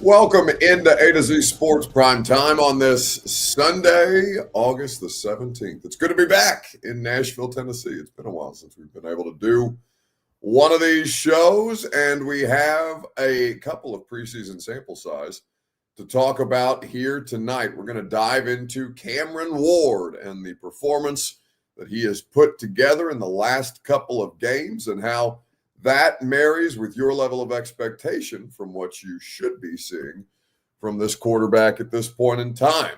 Welcome into A to Z Sports Prime Time on this Sunday, August the 17th. It's good to be back in Nashville, Tennessee. It's been a while since we've been able to do one of these shows, and we have a couple of preseason sample size to talk about here tonight. We're going to dive into Cameron Ward and the performance that he has put together in the last couple of games and how that marries with your level of expectation from what you should be seeing from this quarterback at this point in time.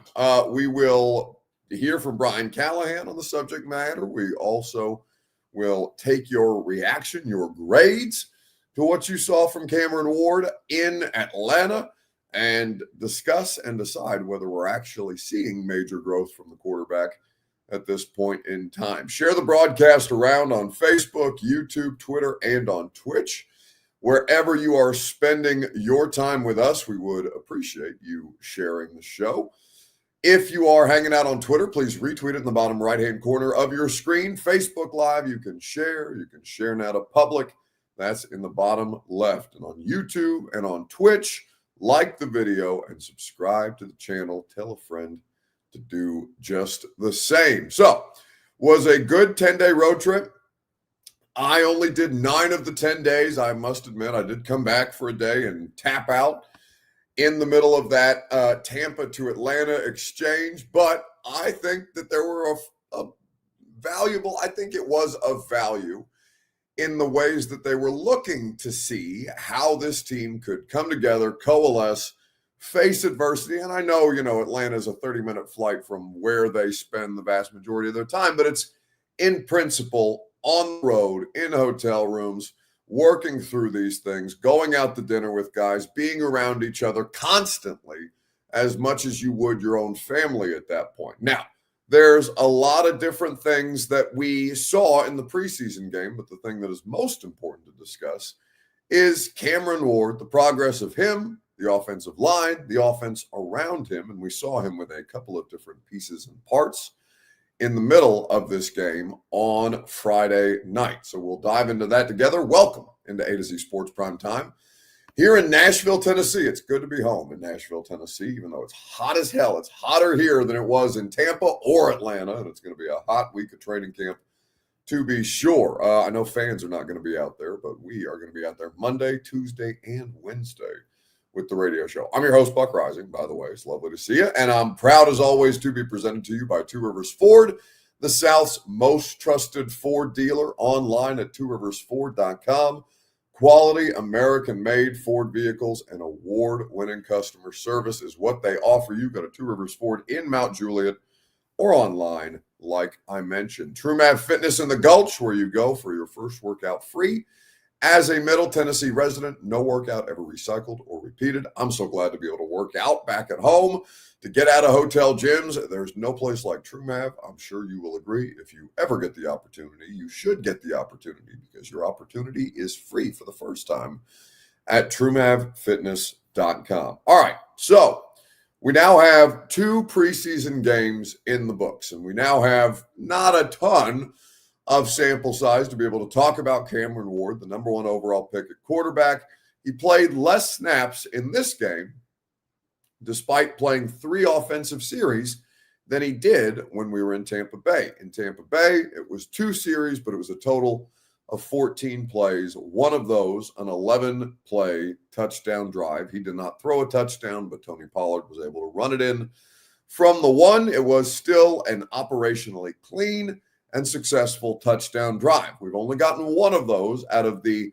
We will hear from Brian Callahan on the subject matter. We also will take your reaction, your grades to what you saw from Cameron Ward in Atlanta and discuss and decide whether we're actually seeing major growth from the quarterback at this point in time. Share the broadcast around on Facebook, YouTube, Twitter, and on Twitch. Wherever you are spending your time with us, we would appreciate you sharing the show. If you are hanging out on Twitter, please retweet it in the bottom right-hand corner of your screen. Facebook Live, you can share. You can share now to public. That's in the bottom left. And on YouTube and on Twitch, like the video and subscribe to the channel. Tell a friend to do just the same. So, was a good 10-day road trip. I only did 9 of the 10 days. I must admit, I did come back for a day and tap out in the middle of that Tampa to Atlanta exchange. But I think that there were I think it was of value in the ways that they were looking to see how this team could come together, coalesce, face adversity. And I know, Atlanta is a 30-minute flight from where they spend the vast majority of their time, but it's in principle on the road, in hotel rooms, working through these things, going out to dinner with guys, being around each other constantly as much as you would your own family at that point. Now, there's a lot of different things that we saw in the preseason game, but the thing that is most important to discuss is Cameron Ward, the progress of him, the offensive line, the offense around him, and we saw him with a couple of different pieces and parts in the middle of this game on Friday night. So we'll dive into that together. Welcome into A to Z Sports Prime Time here in Nashville, Tennessee. It's good to be home in Nashville, Tennessee, even though it's hot as hell. It's hotter here than it was in Tampa or Atlanta, and it's going to be a hot week of training camp to be sure. I know fans are not going to be out there, but we are going to be out there Monday, Tuesday, and Wednesday with the radio show. I'm your host, Buck Rising, by the way. It's lovely to see you. And I'm proud, as always, to be presented to you by Two Rivers Ford, the South's most trusted Ford dealer, online at tworiversford.com. Quality, American-made Ford vehicles and award-winning customer service is what they offer you. Go to Two Rivers Ford in Mount Juliet or online, like I mentioned. TrueMav Fitness in the Gulch, where you go for your first workout free. As a Middle Tennessee resident, no workout ever recycled or repeated. I'm so glad to be able to work out back at home, to get out of hotel gyms. There's no place like TrueMav. I'm sure you will agree. If you ever get the opportunity, you should get the opportunity because your opportunity is free for the first time at TrueMavFitness.com. All right, so we now have 2 preseason games in the books, and we now have not a ton of sample size to be able to talk about Cameron Ward, the number 1 overall pick at quarterback. He played less snaps in this game, despite playing 3 offensive series, than he did when we were in Tampa Bay. In Tampa Bay, it was 2 series, but it was a total of 14 plays. One of those, an 11-play touchdown drive. He did not throw a touchdown, but Tony Pollard was able to run it in. From the one, it was still an operationally clean and successful touchdown drive. We've only gotten 1 of those out of the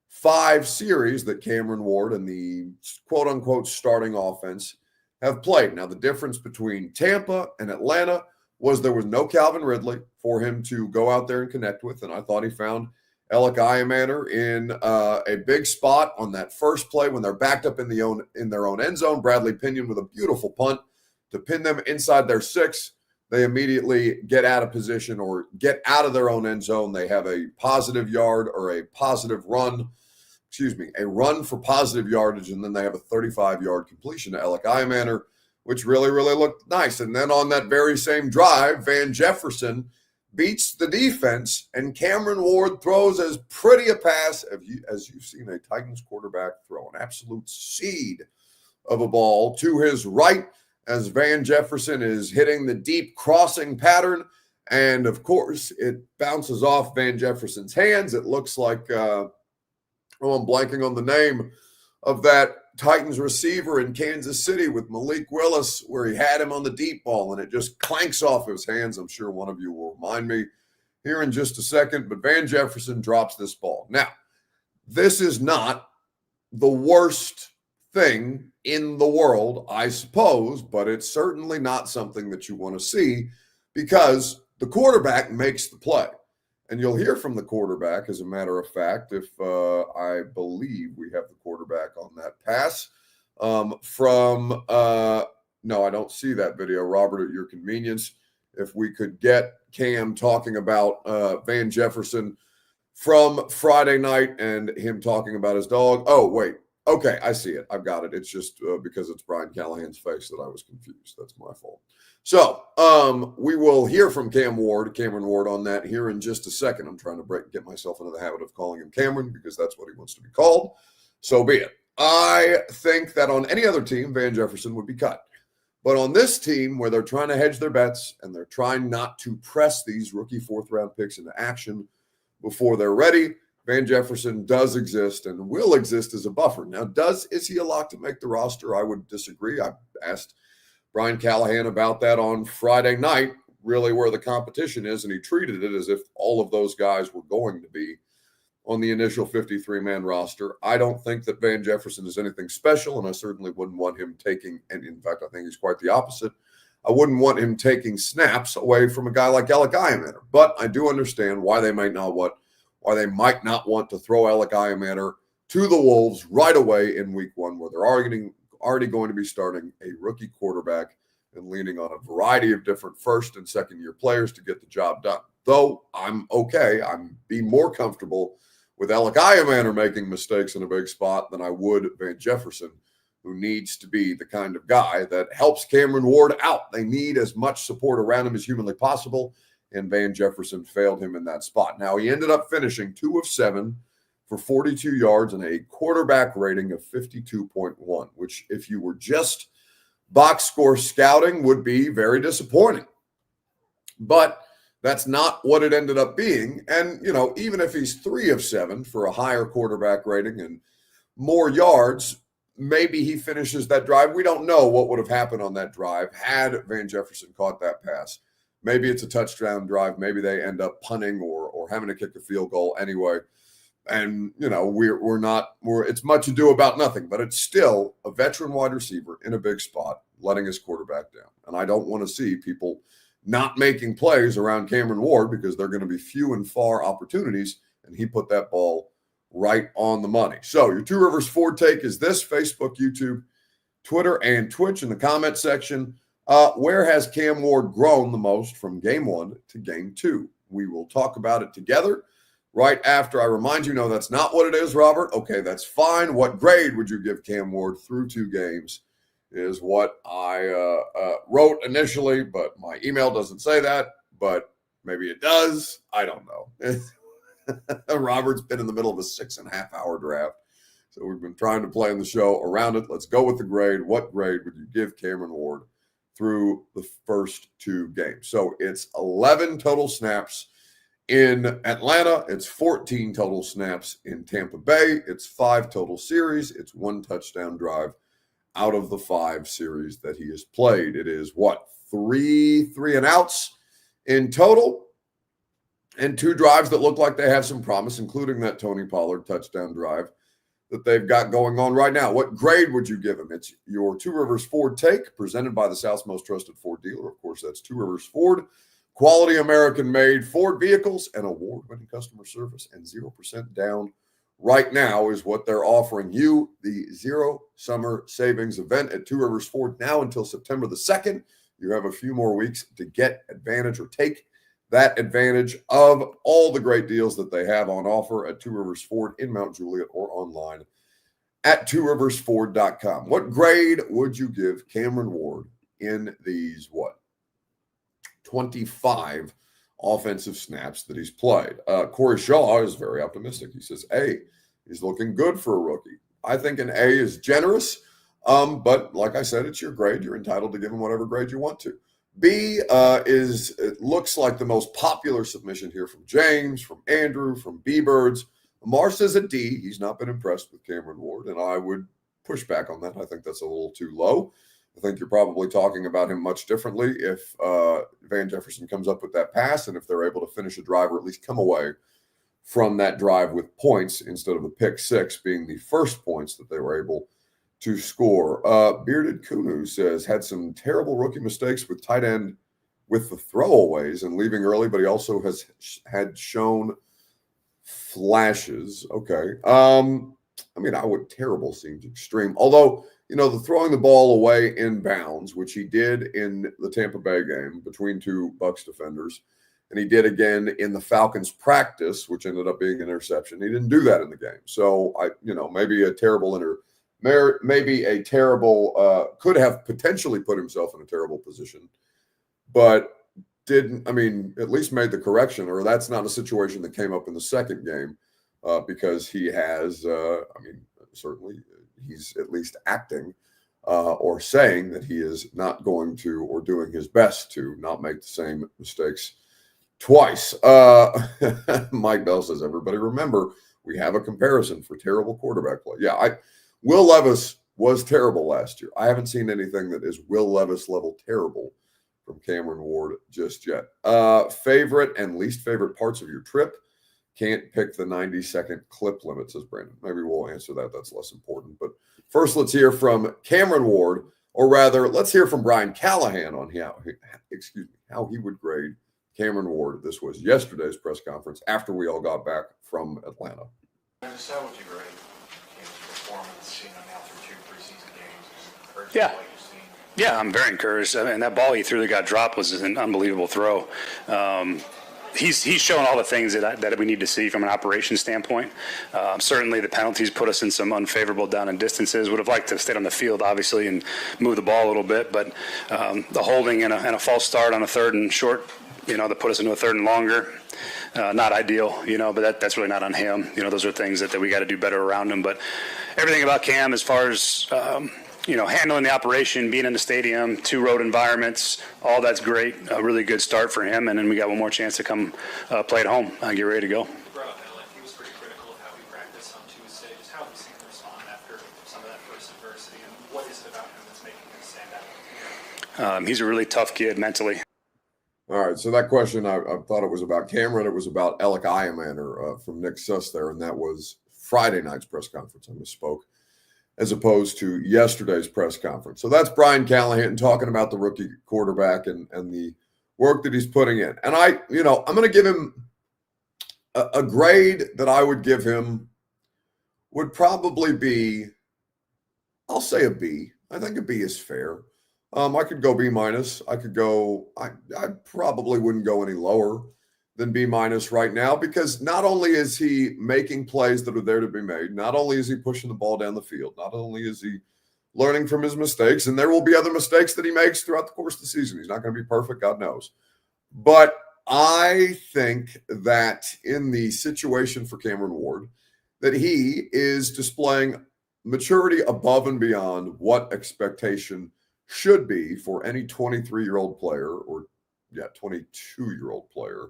5 series that Cameron Ward and the quote-unquote starting offense have played. Now, the difference between Tampa and Atlanta was there was no Calvin Ridley for him to go out there and connect with, and I thought he found Alec Iamaner in a big spot on that first play when they're backed up in their own end zone. Bradley Pinion with a beautiful punt to pin them inside their 6. They immediately get out of position or get out of their own end zone. They have a positive yard or a run for positive yardage, and then they have a 35-yard completion to Alec Iamaner, which really, really looked nice. And then on that very same drive, Van Jefferson beats the defense, and Cameron Ward throws as pretty a pass as you've seen a Titans quarterback throw, an absolute seed of a ball to his right as Van Jefferson is hitting the deep crossing pattern. And, of course, it bounces off Van Jefferson's hands. It looks like, I'm blanking on the name of that Titans receiver in Kansas City with Malik Willis, where he had him on the deep ball, and it just clanks off his hands. I'm sure one of you will remind me here in just a second. But Van Jefferson drops this ball. Now, this is not the worst thing in the world, I suppose, but it's certainly not something that you want to see because the quarterback makes the play. And you'll hear from the quarterback, as a matter of fact, if I believe we have the quarterback on that pass no, I don't see that video, Robert, at your convenience. If we could get Cam talking about Van Jefferson from Friday night and him talking about his dog. Oh, wait. Okay, I see it. I've got it. It's just because it's Brian Callahan's face that I was confused. That's my fault. So we will hear from Cameron Ward on that here in just a second. I'm trying to get myself into the habit of calling him Cameron because that's what he wants to be called. So be it. I think that on any other team, Van Jefferson would be cut. But on this team where they're trying to hedge their bets and they're trying not to press these rookie fourth-round picks into action before they're ready, Van Jefferson does exist and will exist as a buffer. Now, is he a lock to make the roster? I would disagree. I asked Brian Callahan about that on Friday night, really where the competition is, and he treated it as if all of those guys were going to be on the initial 53-man roster. I don't think that Van Jefferson is anything special, and I certainly wouldn't want him taking, and in fact, I think he's quite the opposite. I wouldn't want him taking snaps away from a guy like Alec Iamaner, but I do understand why they might not want to throw Alec Iamaner to the Wolves right away in week one, where they're already going to be starting a rookie quarterback and leaning on a variety of different first and second year players to get the job done. Though I'm be more comfortable with Alec Iamaner making mistakes in a big spot than I would Van Jefferson, who needs to be the kind of guy that helps Cameron Ward out. They need as much support around him as humanly possible, and Van Jefferson failed him in that spot. Now, he ended up finishing 2 of 7 for 42 yards and a quarterback rating of 52.1, which if you were just box score scouting would be very disappointing. But that's not what it ended up being. And, even if he's 3 of 7 for a higher quarterback rating and more yards, maybe he finishes that drive. We don't know what would have happened on that drive had Van Jefferson caught that pass. Maybe it's a touchdown drive. Maybe they end up punting or having to kick a field goal anyway. And, it's much ado about nothing, but it's still a veteran wide receiver in a big spot, letting his quarterback down. And I don't want to see people not making plays around Cameron Ward because they're going to be few and far opportunities. And he put that ball right on the money. So your Two Rivers Ford take is this: Facebook, YouTube, Twitter, and Twitch in the comment section. Where has Cam Ward grown the most from game 1 to game 2? We will talk about it together right after I remind you, no, that's not what it is, Robert. Okay, that's fine. What grade would you give Cam Ward through 2 games is what I wrote initially, but my email doesn't say that, but maybe it does. I don't know. Robert's been in the middle of a 6.5-hour draft, so we've been trying to plan the show around it. Let's go with the grade. What grade would you give Cameron Ward through the first 2 games? So it's 11 total snaps in Atlanta. It's 14 total snaps in Tampa Bay. It's 5 total series. It's 1 touchdown drive out of the 5 series that he has played. It is 3 and outs in total, and 2 drives that look like they have some promise, including that Tony Pollard touchdown drive that they've got going on right now. What grade would you give him? It's your Two Rivers Ford take, presented by the South's most trusted Ford dealer. Of course, that's Two Rivers Ford. Quality American-made Ford vehicles and award-winning customer service, and 0% down right now is what they're offering you. The Zero Summer Savings event at Two Rivers Ford now until September the 2nd. You have a few more weeks to get advantage or take that advantage of all the great deals that they have on offer at Two Rivers Ford in Mount Juliet or online at tworiversford.com. What grade would you give Cameron Ward in these, 25 offensive snaps that he's played? Corey Shaw is very optimistic. He says, A, he's looking good for a rookie. I think an A is generous. But like I said, it's your grade. You're entitled to give him whatever grade you want to. B it looks like the most popular submission here from James, from Andrew, from B-Birds. Lamar says a D. He's not been impressed with Cameron Ward, and I would push back on that. I think that's a little too low. I think you're probably talking about him much differently if Van Jefferson comes up with that pass and if they're able to finish a drive or at least come away from that drive with points instead of a pick six being the first points that they were able to score. Bearded Kunu says had some terrible rookie mistakes with tight end with the throwaways and leaving early, but he also had shown flashes. Okay. I mean, terrible seems extreme. Although, the throwing the ball away in bounds, which he did in the Tampa Bay game between two Bucs defenders, and he did again in the Falcons practice, which ended up being an interception. He didn't do that in the game. So maybe a terrible could have potentially put himself in a terrible position, but didn't. I mean, at least made the correction, or that's not a situation that came up in the second game because he has, certainly he's at least acting or saying that he is not going to or doing his best to not make the same mistakes twice. Mike Bell says, everybody remember, we have a comparison for terrible quarterback play. Yeah, Will Levis was terrible last year. I haven't seen anything that is Will Levis level terrible from Cameron Ward just yet. Favorite and least favorite parts of your trip? Can't pick the 90-second clip limit, says Brandon. Maybe we'll answer that. That's less important. But first, let's hear from Cameron Ward, or rather, let's hear from Brian Callahan on how he would grade Cameron Ward. This was yesterday's press conference after we all got back from Atlanta. How would you grade performance, now through 2 preseason games? Yeah. Yeah, I'm very encouraged. I mean, that ball he threw that got dropped was an unbelievable throw. He's shown all the things that we need to see from an operations standpoint. Certainly the penalties put us in some unfavorable down and distances. Would have liked to have stayed on the field, obviously, and move the ball a little bit. But the holding and a false start on a third and short, that put us into a third and longer, not ideal, but that's really not on him. Those are things that we got to do better around him. But everything about Cam as far as handling the operation, being in the stadium, 2 road environments, all that's great. A really good start for him, and then we got one more chance to come play at home and get ready to go. He was pretty critical of how we practiced on Tuesday. Just how have you seen him respond after some of that first adversity, and what is it about him that's making him stand out? He's a really tough kid mentally. All right, so that question, I thought it was about Cameron. It was about Alec Iamander from Nick Suss there, and that was Friday night's press conference. I misspoke, as opposed to yesterday's press conference. So that's Brian Callahan talking about the rookie quarterback and the work that he's putting in. And I'm going to give him a grade that I would give him would probably be, I'll say a B. I think a B is fair. I could go B minus. I probably wouldn't go any lower than B minus right now, because not only is he making plays that are there to be made, not only is he pushing the ball down the field, not only is he learning from his mistakes, and there will be other mistakes that he makes throughout the course of the season. He's not going to be perfect, God knows. But I think that in the situation for Cameron Ward, that he is displaying maturity above and beyond what expectation should be for any 23-year-old player or 22-year-old player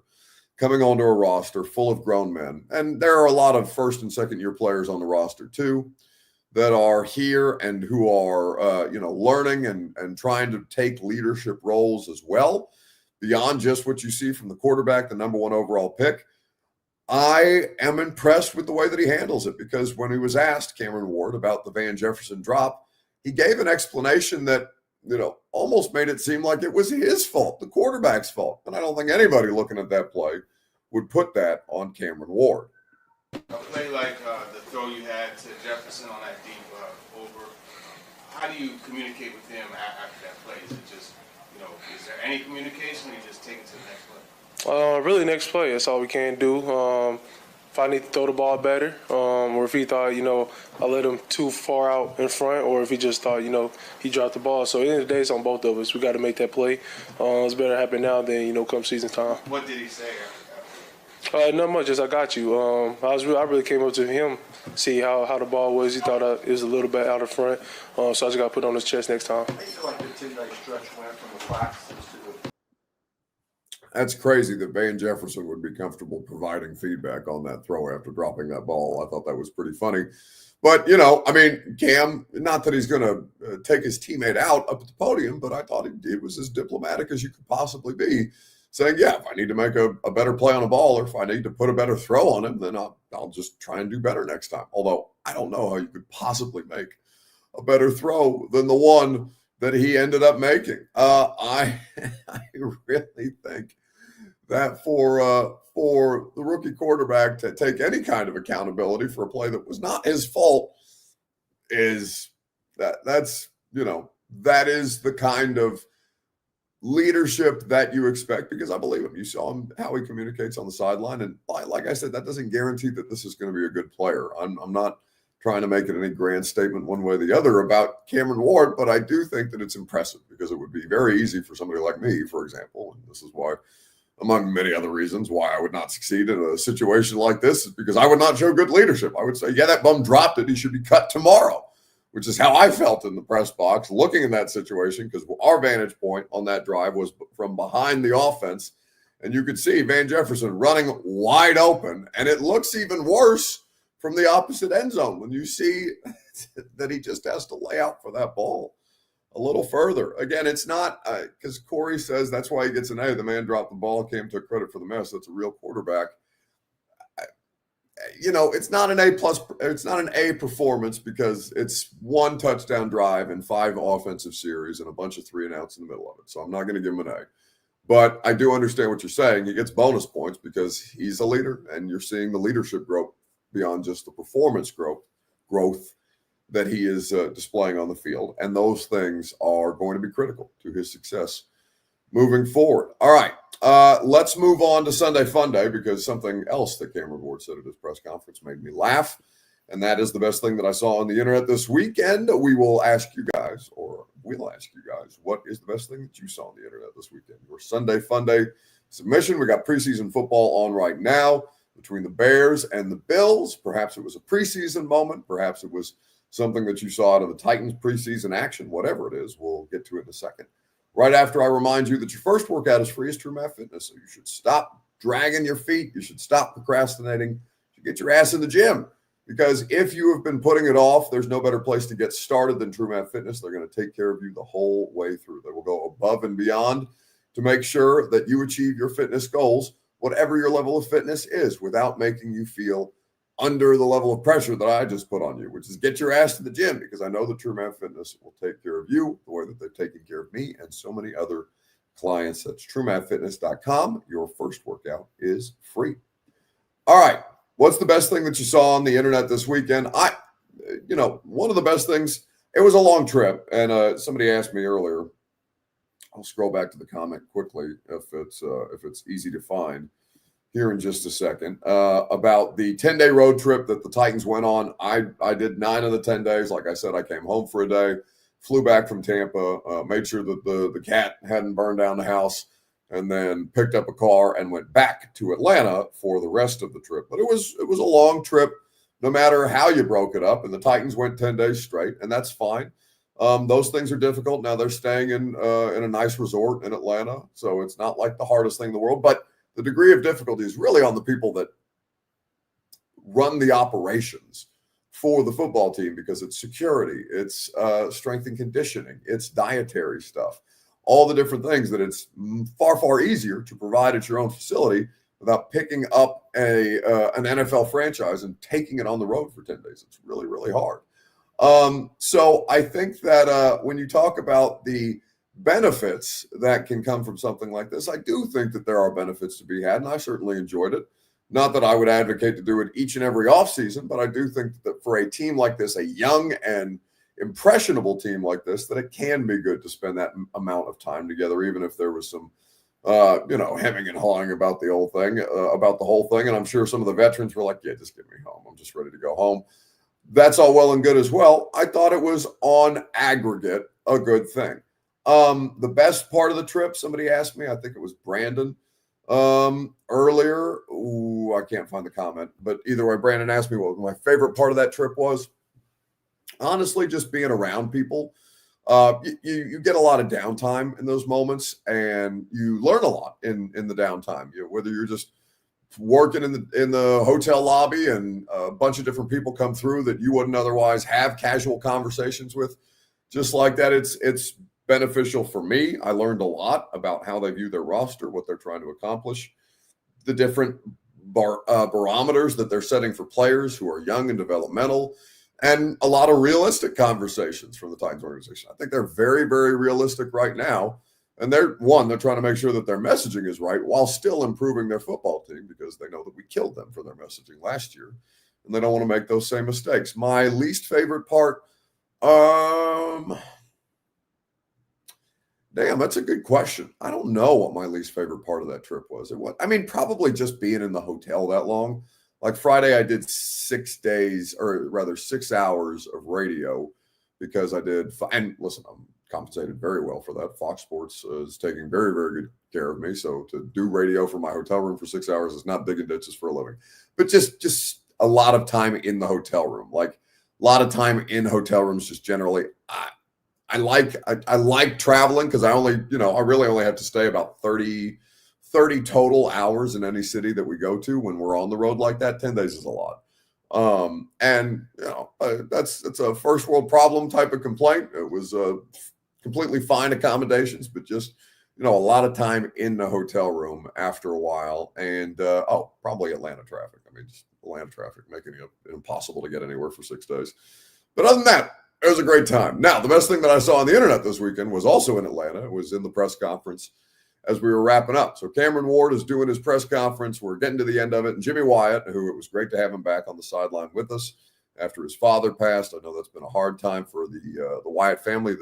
coming onto a roster full of grown men. And there are a lot of first and second year players on the roster too that are here and who are, learning and trying to take leadership roles as well, beyond just what you see from the quarterback, the number 1 overall pick. I am impressed with the way that he handles it, because when he was asked, Cameron Ward, about the Van Jefferson drop, he gave an explanation that, almost made it seem like it was his fault, the quarterback's fault. And I don't think anybody looking at that play would put that on Cameron Ward. A play like the throw you had to Jefferson on that deep over, how do you communicate with him after that play? Is it just, is there any communication, or you just take it to the next play? Really, next play. That's all we can do. If I need to throw the ball better, or if he thought, I let him too far out in front, or if he just thought, he dropped the ball. So at the end of the day, it's on both of us. We got to make that play. It's better happen now than, come season time. What did he say Not much, just I got you. I really came up to him, see how the ball was. He thought it was a little bit out of front, so I just got to put it on his chest next time. How do you feel like the 10-day stretch went from the practices to the That's crazy that Van Jefferson would be comfortable providing feedback on that throw after dropping that ball. I thought that was pretty funny. But, I mean, Cam, not that he's going to take his teammate out up at the podium, but I thought he was as diplomatic as you could possibly be, saying, yeah, if I need to make a better play on a ball or if I need to put a better throw on him, then I'll just try and do better next time. Although I don't know how you could possibly make a better throw than the one that he ended up making. I really think that for the rookie quarterback to take any kind of accountability for a play that was not his fault is that is the kind of leadership that you expect, because I believe him. You saw him, how he communicates on the sideline. And like I said, that doesn't guarantee that this is going to be a good player. I'm not trying to make it any grand statement one way or the other about Cameron Ward, but I do think that it's impressive, because it would be very easy for somebody like me, for example, and this is why, among many other reasons, why I would not succeed in a situation like this, is because I would not show good leadership. I would say, yeah, that bum dropped it. He should be cut tomorrow, which is how I felt in the press box looking in that situation, because our vantage point on that drive was from behind the offense. And you could see Van Jefferson running wide open. And it looks even worse from the opposite end zone when you see that he just has to lay out for that ball a little further. Again, it's not because Corey says that's why he gets an A. The man dropped the ball, Cam took credit for the mess. That's a real quarterback. It's not an A plus. It's not an A performance because it's one touchdown drive and 5 offensive series and a bunch of 3 and outs in the middle of it. So I'm not going to give him an A. But I do understand what you're saying. He gets bonus points because he's a leader, and you're seeing the leadership growth beyond just the performance growth that he is displaying on the field. And those things are going to be critical to his success moving forward. All right, let's move on to Sunday Fun Day, because something else that Cameron Ward said at his press conference made me laugh, and that is the best thing that I saw on the internet this weekend. We'll ask you guys, what is the best thing that you saw on the internet this weekend? Your Sunday Fun Day submission. We got preseason football on right now between the Bears and the Bills. Perhaps it was a preseason moment. Perhaps it was something that you saw out of the Titans preseason action. Whatever it is, we'll get to it in a second. Right after I remind you that your first workout is free as True Math Fitness. So you should stop dragging your feet. You should stop procrastinating. You should get your ass in the gym, because if you have been putting it off, there's no better place to get started than True Math Fitness. They're going to take care of you the whole way through. They will go above and beyond to make sure that you achieve your fitness goals, whatever your level of fitness is, without making you feel under the level of pressure that I just put on you, which is get your ass to the gym, because I know that True Man Fitness will take care of you the way that they've taken care of me and so many other clients. That's TrueMathFitness.com. Your first workout is free. All right. What's the best thing that you saw on the internet this weekend? One of the best things, it was a long trip, and somebody asked me earlier, I'll scroll back to the comment quickly if it's easy to find here in just a second, about the 10-day road trip that the Titans went on. I did 9 of the 10 days. Like I said, I came home for a day, flew back from Tampa, made sure that the cat hadn't burned down the house, and then picked up a car and went back to Atlanta for the rest of the trip. But it was a long trip, no matter how you broke it up. And the Titans went 10 days straight, and that's fine. Those things are difficult. Now they're staying in a nice resort in Atlanta, so it's not like the hardest thing in the world. But the degree of difficulty is really on the people that run the operations for the football team, because it's security, it's strength and conditioning, it's dietary stuff, all the different things that it's far, far easier to provide at your own facility without picking up an NFL franchise and taking it on the road for 10 days. It's really, really hard. So I think that when you talk about the benefits that can come from something like this, I do think that there are benefits to be had, and I certainly enjoyed it. Not that I would advocate to do it each and every offseason, but I do think that for a team like this, a young and impressionable team like this, that it can be good to spend that amount of time together, even if there was some, hemming and hawing about the whole thing. And I'm sure some of the veterans were like, yeah, just get me home. I'm just ready to go home. That's all well and good as well. I thought it was on aggregate a good thing. The best part of the trip, somebody asked me, I think it was Brandon, Earlier, I can't find the comment, but either way, Brandon asked me what my favorite part of that trip was. Honestly, just being around people. You get a lot of downtime in those moments, and you learn a lot in the downtime. Whether you're just working in the hotel lobby and a bunch of different people come through that you wouldn't otherwise have casual conversations with, just like that. It's beneficial for me. I learned a lot about how they view their roster, what they're trying to accomplish, the different barometers that they're setting for players who are young and developmental, and a lot of realistic conversations from the Titans organization. I think they're very, very realistic right now. And they're trying to make sure that their messaging is right while still improving their football team, because they know that we killed them for their messaging last year, and they don't want to make those same mistakes. My least favorite part, damn, that's a good question. I don't know what my least favorite part of that trip was. Probably just being in the hotel that long. Like Friday, I did 6 days, or rather 6 hours of radio, because I did. And listen, I'm compensated very well for that. Fox Sports is taking very, very good care of me. So to do radio from my hotel room for 6 hours is not digging ditches for a living, but just a lot of time in the hotel room. Like a lot of time in hotel rooms, just generally. I like traveling, because I really only have to stay about 30 total hours in any city that we go to when we're on the road like that. 10 days is a lot. That's a first world problem type of complaint. It was completely fine accommodations, but just, a lot of time in the hotel room after a while. And, probably Atlanta traffic. Just Atlanta traffic making it impossible to get anywhere for 6 days. But other than that, it was a great time. Now, the best thing that I saw on the internet this weekend was also in Atlanta. It was in the press conference as we were wrapping up. So Cameron Ward is doing his press conference. We're getting to the end of it. And Jimmy Wyatt, who it was great to have him back on the sideline with us after his father passed. I know that's been a hard time for the Wyatt family.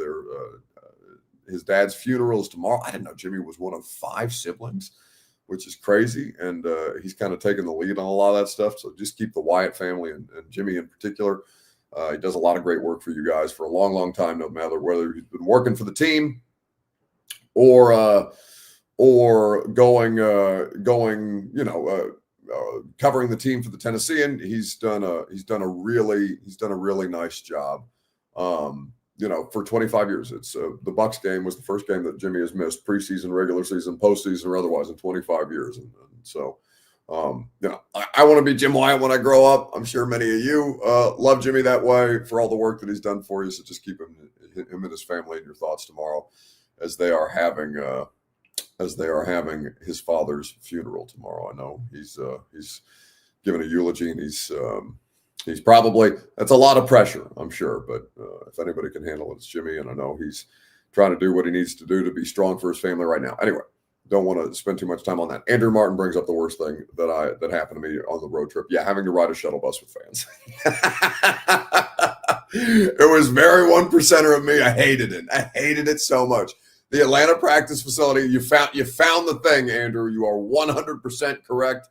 His dad's funeral is tomorrow. I didn't know Jimmy was one of 5 siblings, which is crazy. And he's kind of taking the lead on a lot of that stuff. So just keep the Wyatt family and Jimmy in particular. He does a lot of great work for you guys for a long, long time, no matter whether he's been working for the team or going, covering the team for the Tennessean. He's done a really nice job. For 25 years. It's the Bucs game was the first game that Jimmy has missed, preseason, regular season, postseason, or otherwise, in 25 years. And so, I want to be Jim Wyatt when I grow up. I'm sure many of you love Jimmy that way for all the work that he's done for you. So just keep him and his family in your thoughts tomorrow, as they are having his father's funeral tomorrow. I know he's giving a eulogy, and he's probably, that's a lot of pressure, I'm sure. But if anybody can handle it, it's Jimmy. And I know he's trying to do what he needs to do to be strong for his family right now. Anyway, don't want to spend too much time on that. Andrew Martin brings up the worst thing that happened to me on the road trip. Yeah, having to ride a shuttle bus with fans. It was very 1%er of me. I hated it. I hated it so much. The Atlanta practice facility, you found the thing, Andrew. You are 100% correct.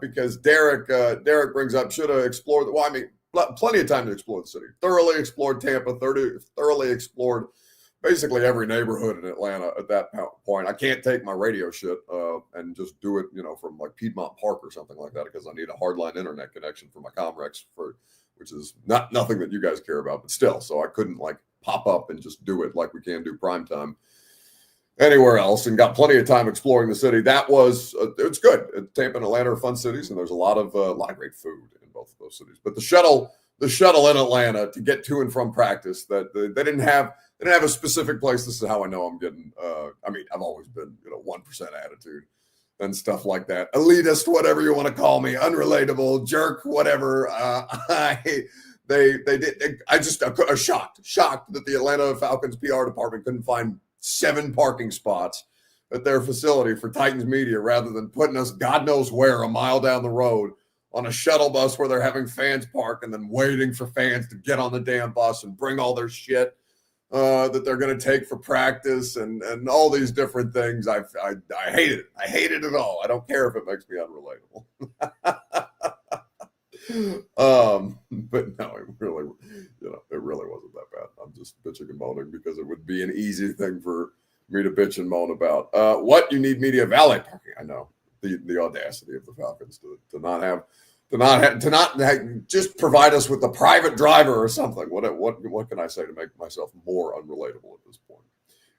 Because Derek brings up, should have explored. Plenty of time to explore the city. Thoroughly explored Tampa. Thoroughly explored basically every neighborhood in Atlanta at that point. I can't take my radio shit and just do it, from like Piedmont Park or something like that, because I need a hardline internet connection for my Comrex, which is nothing that you guys care about, but still. So I couldn't like pop up and just do it like we can do primetime anywhere else, and got plenty of time exploring the city. That was it's good. Tampa and Atlanta are fun cities, and there's a lot of great food in both of those cities. But the shuttle in Atlanta to get to and from practice, that they didn't have a specific place. This is how I know I'm getting. I've always been 1% attitude and stuff like that. Elitist, whatever you want to call me, unrelatable, jerk, whatever. I was shocked that the Atlanta Falcons PR department couldn't find 7 parking spots at their facility for Titans media, rather than putting us God knows where, a mile down the road, on a shuttle bus where they're having fans park, and then waiting for fans to get on the damn bus and bring all their shit that they're going to take for practice, and all these different things. I hated it. I hated it all. I don't care if it makes me unrelatable. But no, it really wasn't that bad. I'm just bitching and moaning because it would be an easy thing for me to bitch and moan about. What you need media valet parking? I know the audacity of the Falcons to not just provide us with a private driver or something. What can I say to make myself more unrelatable at this point?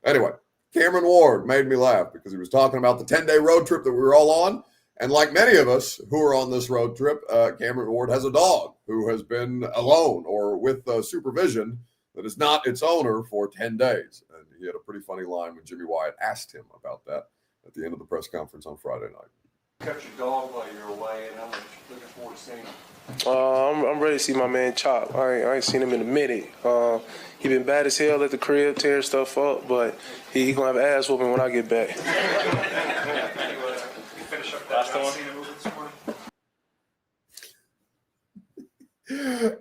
Anyway, Cameron Ward made me laugh because he was talking about the 10-day road trip that we were all on. And like many of us who are on this road trip, Cameron Ward has a dog who has been alone or with supervision that is not its owner for 10 days. And he had a pretty funny line when Jimmy Wyatt asked him about that at the end of the press conference on Friday night. Kept your dog while you were away, and I'm looking forward to seeing him. I'm ready to see my man Chop. I ain't seen him in a minute. He been bad as hell at the crib, tearing stuff up, but he gonna have an ass whooping when I get back. Finish up that John Cena movie this morning.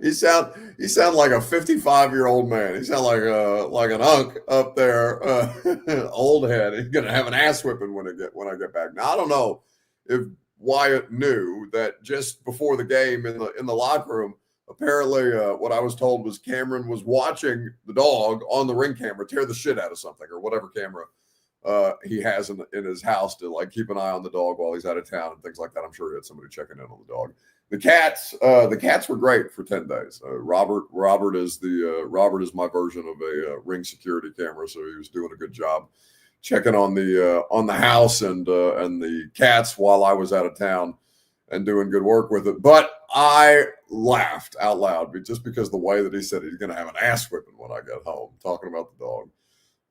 You sound like a 55-year-old man. You sound like an unk up there, old head. He's gonna have an ass whipping when I get back. Now I don't know if Wyatt knew that just before the game in the locker room. Apparently, what I was told was Cameron was watching the dog on the Ring camera tear the shit out of something or whatever camera he has in his house to like keep an eye on the dog while he's out of town and things like that. I'm sure he had somebody checking in on the dog. The cats were great for 10 days. Robert is my version of a Ring security camera, so he was doing a good job checking on the house and the cats while I was out of town and doing good work with it. But I laughed out loud just because the way that he said he's going to have an ass whipping when I get home, talking about the dog.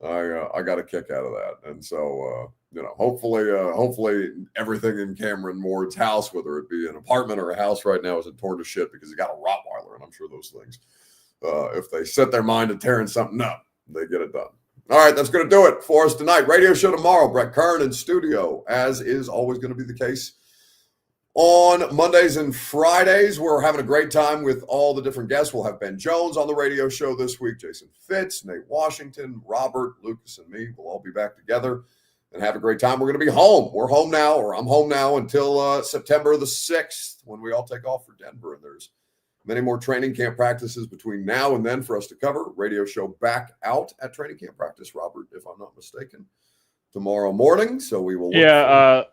I got a kick out of that. And so, hopefully everything in Cameron Ward's house, whether it be an apartment or a house right now, isn't torn to shit because he got a Rottweiler. And I'm sure those things, if they set their mind to tearing something up, they get it done. All right, that's going to do it for us tonight. Radio show tomorrow. Brett Kern in studio, as is always going to be the case. On Mondays and Fridays, we're having a great time with all the different guests. We'll have Ben Jones on the radio show this week, Jason Fitz, Nate Washington, Robert, Lucas, and me. We'll all be back together and have a great time. We're going to be home. We're home now, or I'm home now until September the 6th when we all take off for Denver. And there's many more training camp practices between now and then for us to cover. Radio show back out at training camp practice, Robert, if I'm not mistaken, tomorrow morning. So we will.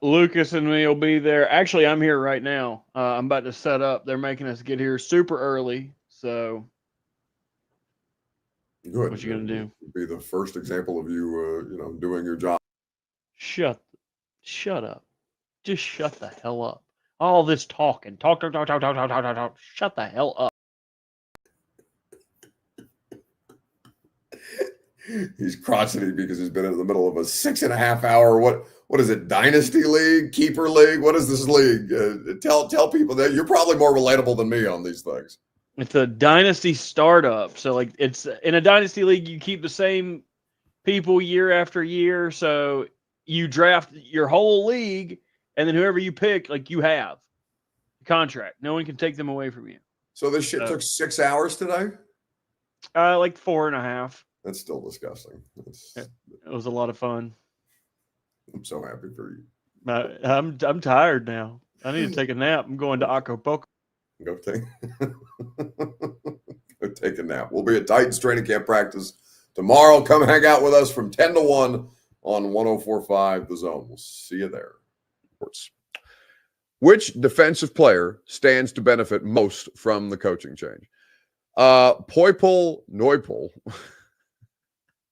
Lucas and me will be there. Actually, I'm here right now. I'm about to set up. They're making us get here super early. So good. What you gonna do? Be the first example of you, doing your job. Shut up. Just shut the hell up. All this talking. Talk. Shut the hell up. He's crotchety because he's been in the middle of a 6.5 hour, what is it, Dynasty League, Keeper League? What is this league? Tell people that you're probably more relatable than me on these things. It's a dynasty startup. So like it's in a dynasty league, you keep the same people year after year. So you draft your whole league, and then whoever you pick, like you have a contract. No one can take them away from you. So this shit took 6 hours today? Like 4.5. That's still disgusting. It was a lot of fun. I'm so happy for you. I'm tired now. I need to take a nap. I'm going to Acapulco. Go take a nap. We'll be at Titans training camp practice tomorrow. Come hang out with us from 10 to 1 on 104.5 The Zone. We'll see you there. Which defensive player stands to benefit most from the coaching change? Poipol Noipol